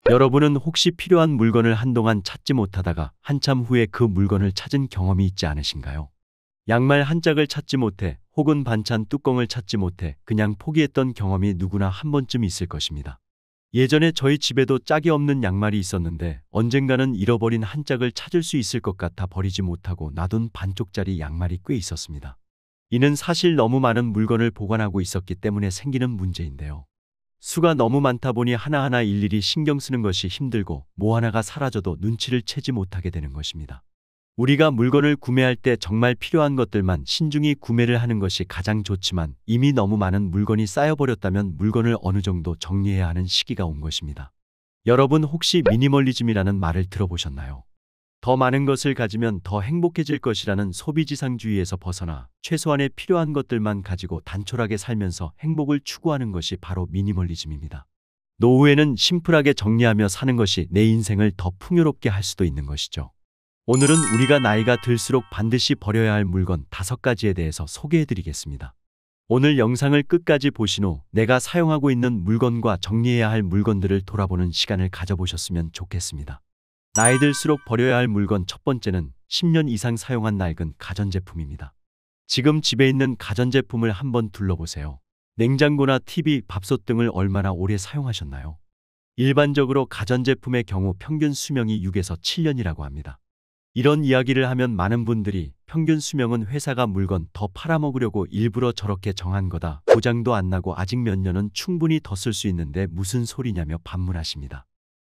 여러분은 혹시 필요한 물건을 한동안 찾지 못하다가 한참 후에 그 물건을 찾은 경험이 있지 않으신가요? 양말 한 짝을 찾지 못해 혹은 반찬 뚜껑을 찾지 못해 그냥 포기했던 경험이 누구나 한 번쯤 있을 것입니다. 예전에 저희 집에도 짝이 없는 양말이 있었는데 언젠가는 잃어버린 한 짝을 찾을 수 있을 것 같아 버리지 못하고 놔둔 반쪽짜리 양말이 꽤 있었습니다. 이는 사실 너무 많은 물건을 보관하고 있었기 때문에 생기는 문제인데요. 수가 너무 많다 보니 하나하나 일일이 신경 쓰는 것이 힘들고 뭐 하나가 사라져도 눈치를 채지 못하게 되는 것입니다. 우리가 물건을 구매할 때 정말 필요한 것들만 신중히 구매를 하는 것이 가장 좋지만 이미 너무 많은 물건이 쌓여버렸다면 물건을 어느 정도 정리해야 하는 시기가 온 것입니다. 여러분 혹시 미니멀리즘이라는 말을 들어보셨나요? 더 많은 것을 가지면 더 행복해질 것이라는 소비지상주의에서 벗어나 최소한의 필요한 것들만 가지고 단촐하게 살면서 행복을 추구하는 것이 바로 미니멀리즘입니다. 노후에는 심플하게 정리하며 사는 것이 내 인생을 더 풍요롭게 할 수도 있는 것이죠. 오늘은 우리가 나이가 들수록 반드시 버려야 할 물건 5가지에 대해서 소개해 드리겠습니다. 오늘 영상을 끝까지 보신 후 내가 사용하고 있는 물건과 정리해야 할 물건들을 돌아보는 시간을 가져보셨으면 좋겠습니다. 나이 들수록 버려야 할 물건 첫 번째는 10년 이상 사용한 낡은 가전제품입니다. 지금 집에 있는 가전제품을 한번 둘러보세요. 냉장고나 TV, 밥솥 등을 얼마나 오래 사용하셨나요? 일반적으로 가전제품의 경우 평균 수명이 6에서 7년이라고 합니다. 이런 이야기를 하면 많은 분들이 평균 수명은 회사가 물건 더 팔아먹으려고 일부러 저렇게 정한 거다. 고장도 안 나고 아직 몇 년은 충분히 더 쓸 수 있는데 무슨 소리냐며 반문하십니다.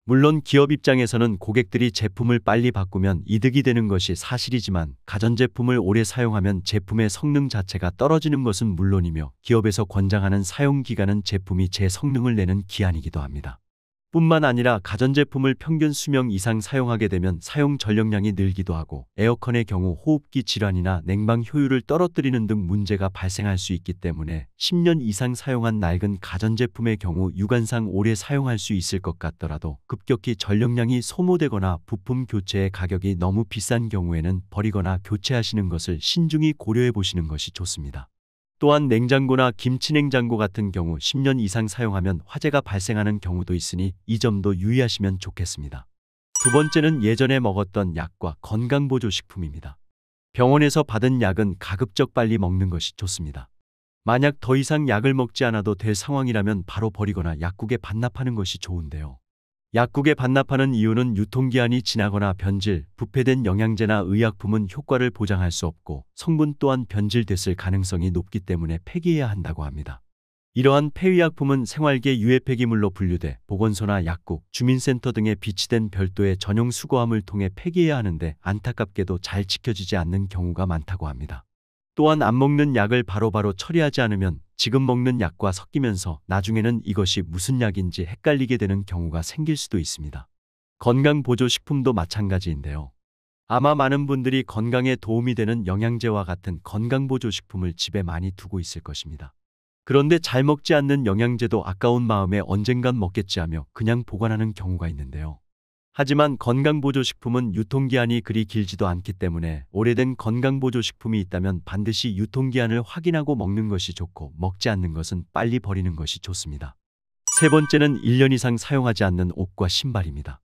물론 기업 입장에서는 고객들이 제품을 빨리 바꾸면 이득이 되는 것이 사실이지만 가전제품을 오래 사용하면 제품의 성능 자체가 떨어지는 것은 물론이며 기업에서 권장하는 사용기간은 제품이 제 성능을 내는 기한이기도 합니다. 뿐만 아니라 가전제품을 평균 수명 이상 사용하게 되면 사용 전력량이 늘기도 하고 에어컨의 경우 호흡기 질환이나 냉방 효율을 떨어뜨리는 등 문제가 발생할 수 있기 때문에 10년 이상 사용한 낡은 가전제품의 경우 유관상 오래 사용할 수 있을 것 같더라도 급격히 전력량이 소모되거나 부품 교체의 가격이 너무 비싼 경우에는 버리거나 교체하시는 것을 신중히 고려해 보시는 것이 좋습니다. 또한 냉장고나 김치냉장고 같은 경우 10년 이상 사용하면 화재가 발생하는 경우도 있으니 이 점도 유의하시면 좋겠습니다. 두 번째는 예전에 먹었던 약과 건강보조식품입니다. 병원에서 받은 약은 가급적 빨리 먹는 것이 좋습니다. 만약 더 이상 약을 먹지 않아도 될 상황이라면 바로 버리거나 약국에 반납하는 것이 좋은데요. 약국에 반납하는 이유는 유통기한이 지나거나 변질, 부패된 영양제나 의약품은 효과를 보장할 수 없고 성분 또한 변질됐을 가능성이 높기 때문에 폐기해야 한다고 합니다. 이러한 폐의약품은 생활계 유해 폐기물로 분류돼 보건소나 약국, 주민센터 등에 비치된 별도의 전용 수거함을 통해 폐기해야 하는데 안타깝게도 잘 지켜지지 않는 경우가 많다고 합니다. 또한 안 먹는 약을 바로바로 처리하지 않으면 지금 먹는 약과 섞이면서 나중에는 이것이 무슨 약인지 헷갈리게 되는 경우가 생길 수도 있습니다. 건강보조식품도 마찬가지인데요. 아마 많은 분들이 건강에 도움이 되는 영양제와 같은 건강보조식품을 집에 많이 두고 있을 것입니다. 그런데 잘 먹지 않는 영양제도 아까운 마음에 언젠간 먹겠지 하며 그냥 보관하는 경우가 있는데요. 하지만 건강보조식품은 유통기한이 그리 길지도 않기 때문에 오래된 건강보조식품이 있다면 반드시 유통기한을 확인하고 먹는 것이 좋고 먹지 않는 것은 빨리 버리는 것이 좋습니다. 세 번째는 1년 이상 사용하지 않는 옷과 신발입니다.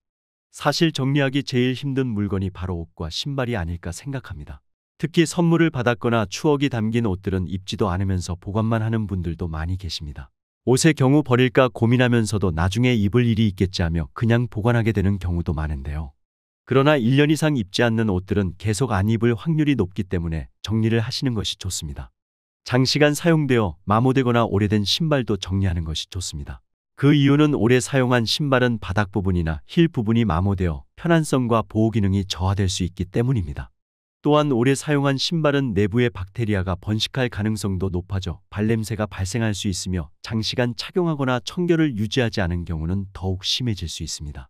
사실 정리하기 제일 힘든 물건이 바로 옷과 신발이 아닐까 생각합니다. 특히 선물을 받았거나 추억이 담긴 옷들은 입지도 않으면서 보관만 하는 분들도 많이 계십니다. 옷의 경우 버릴까 고민하면서도 나중에 입을 일이 있겠지 하며 그냥 보관하게 되는 경우도 많은데요. 그러나 1년 이상 입지 않는 옷들은 계속 안 입을 확률이 높기 때문에 정리를 하시는 것이 좋습니다. 장시간 사용되어 마모되거나 오래된 신발도 정리하는 것이 좋습니다. 그 이유는 오래 사용한 신발은 바닥 부분이나 힐 부분이 마모되어 편안성과 보호 기능이 저하될 수 있기 때문입니다. 또한 오래 사용한 신발은 내부의 박테리아가 번식할 가능성도 높아져 발냄새가 발생할 수 있으며 장시간 착용하거나 청결을 유지하지 않은 경우는 더욱 심해질 수 있습니다.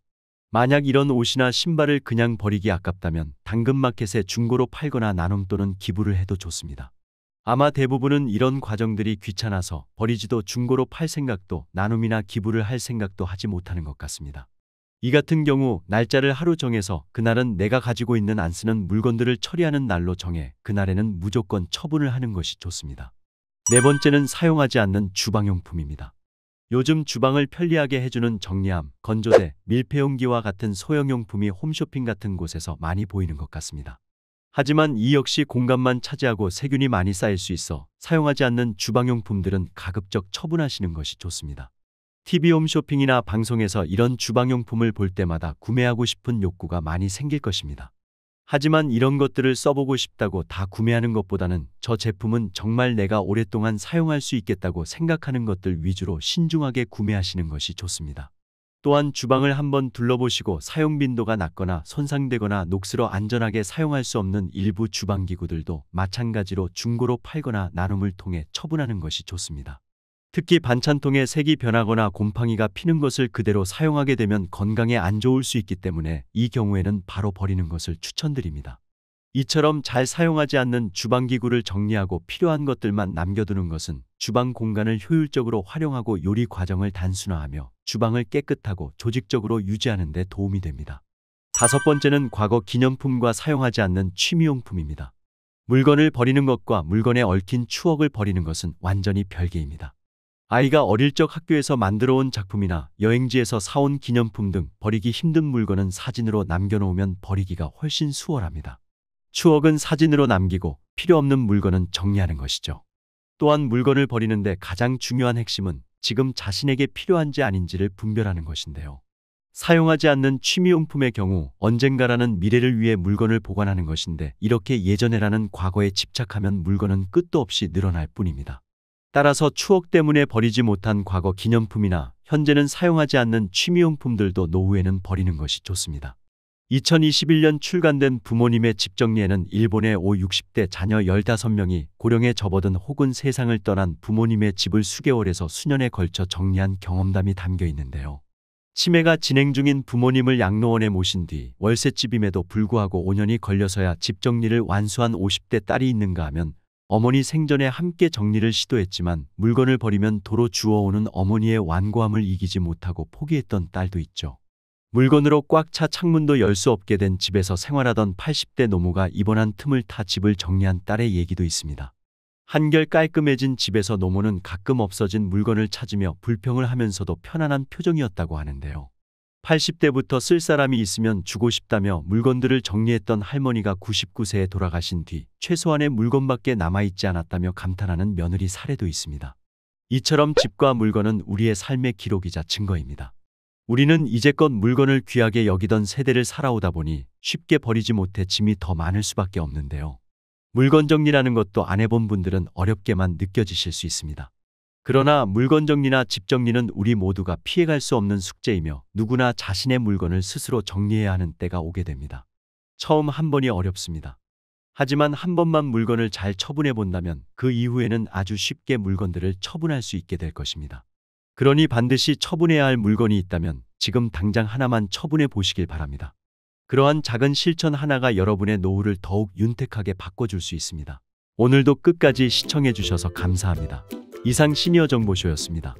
만약 이런 옷이나 신발을 그냥 버리기 아깝다면 당근마켓에 중고로 팔거나 나눔 또는 기부를 해도 좋습니다. 아마 대부분은 이런 과정들이 귀찮아서 버리지도 중고로 팔 생각도 나눔이나 기부를 할 생각도 하지 못하는 것 같습니다. 이 같은 경우 날짜를 하루 정해서 그날은 내가 가지고 있는 안 쓰는 물건들을 처리하는 날로 정해 그날에는 무조건 처분을 하는 것이 좋습니다. 네 번째는 사용하지 않는 주방용품입니다. 요즘 주방을 편리하게 해주는 정리함, 건조대, 밀폐용기와 같은 소형용품이 홈쇼핑 같은 곳에서 많이 보이는 것 같습니다. 하지만 이 역시 공간만 차지하고 세균이 많이 쌓일 수 있어 사용하지 않는 주방용품들은 가급적 처분하시는 것이 좋습니다. TV 홈쇼핑이나 방송에서 이런 주방용품을 볼 때마다 구매하고 싶은 욕구가 많이 생길 것입니다. 하지만 이런 것들을 써보고 싶다고 다 구매하는 것보다는 저 제품은 정말 내가 오랫동안 사용할 수 있겠다고 생각하는 것들 위주로 신중하게 구매하시는 것이 좋습니다. 또한 주방을 한번 둘러보시고 사용 빈도가 낮거나 손상되거나 녹슬어 안전하게 사용할 수 없는 일부 주방기구들도 마찬가지로 중고로 팔거나 나눔을 통해 처분하는 것이 좋습니다. 특히 반찬통에 색이 변하거나 곰팡이가 피는 것을 그대로 사용하게 되면 건강에 안 좋을 수 있기 때문에 이 경우에는 바로 버리는 것을 추천드립니다. 이처럼 잘 사용하지 않는 주방기구를 정리하고 필요한 것들만 남겨두는 것은 주방 공간을 효율적으로 활용하고 요리 과정을 단순화하며 주방을 깨끗하고 조직적으로 유지하는 데 도움이 됩니다. 다섯 번째는 과거 기념품과 사용하지 않는 취미용품입니다. 물건을 버리는 것과 물건에 얽힌 추억을 버리는 것은 완전히 별개입니다. 아이가 어릴 적 학교에서 만들어 온 작품이나 여행지에서 사온 기념품 등 버리기 힘든 물건은 사진으로 남겨놓으면 버리기가 훨씬 수월합니다. 추억은 사진으로 남기고 필요 없는 물건은 정리하는 것이죠. 또한 물건을 버리는데 가장 중요한 핵심은 지금 자신에게 필요한지 아닌지를 분별하는 것인데요. 사용하지 않는 취미용품의 경우 언젠가라는 미래를 위해 물건을 보관하는 것인데 이렇게 예전에라는 과거에 집착하면 물건은 끝도 없이 늘어날 뿐입니다. 따라서 추억 때문에 버리지 못한 과거 기념품이나 현재는 사용하지 않는 취미용품들도 노후에는 버리는 것이 좋습니다. 2021년 출간된 부모님의 집 정리에는 일본의 60대 자녀 15명이 고령에 접어든 혹은 세상을 떠난 부모님의 집을 수개월에서 수년에 걸쳐 정리한 경험담이 담겨 있는데요. 치매가 진행 중인 부모님을 양로원에 모신 뒤 월세집임에도 불구하고 5년이 걸려서야 집 정리를 완수한 50대 딸이 있는가 하면 어머니 생전에 함께 정리를 시도했지만 물건을 버리면 도로 주워오는 어머니의 완고함을 이기지 못하고 포기했던 딸도 있죠. 물건으로 꽉 차 창문도 열 수 없게 된 집에서 생활하던 80대 노모가 입원한 틈을 타 집을 정리한 딸의 얘기도 있습니다. 한결 깔끔해진 집에서 노모는 가끔 없어진 물건을 찾으며 불평을 하면서도 편안한 표정이었다고 하는데요. 80대부터 쓸 사람이 있으면 주고 싶다며 물건들을 정리했던 할머니가 99세에 돌아가신 뒤 최소한의 물건밖에 남아있지 않았다며 감탄하는 며느리 사례도 있습니다. 이처럼 집과 물건은 우리의 삶의 기록이자 증거입니다. 우리는 이제껏 물건을 귀하게 여기던 세대를 살아오다 보니 쉽게 버리지 못해 짐이 더 많을 수밖에 없는데요. 물건 정리라는 것도 안 해본 분들은 어렵게만 느껴지실 수 있습니다. 그러나 물건 정리나 집 정리는 우리 모두가 피해갈 수 없는 숙제이며 누구나 자신의 물건을 스스로 정리해야 하는 때가 오게 됩니다. 처음 한 번이 어렵습니다. 하지만 한 번만 물건을 잘 처분해 본다면 그 이후에는 아주 쉽게 물건들을 처분할 수 있게 될 것입니다. 그러니 반드시 처분해야 할 물건이 있다면 지금 당장 하나만 처분해 보시길 바랍니다. 그러한 작은 실천 하나가 여러분의 노후를 더욱 윤택하게 바꿔줄 수 있습니다. 오늘도 끝까지 시청해 주셔서 감사합니다. 이상 시니어 정보쇼였습니다.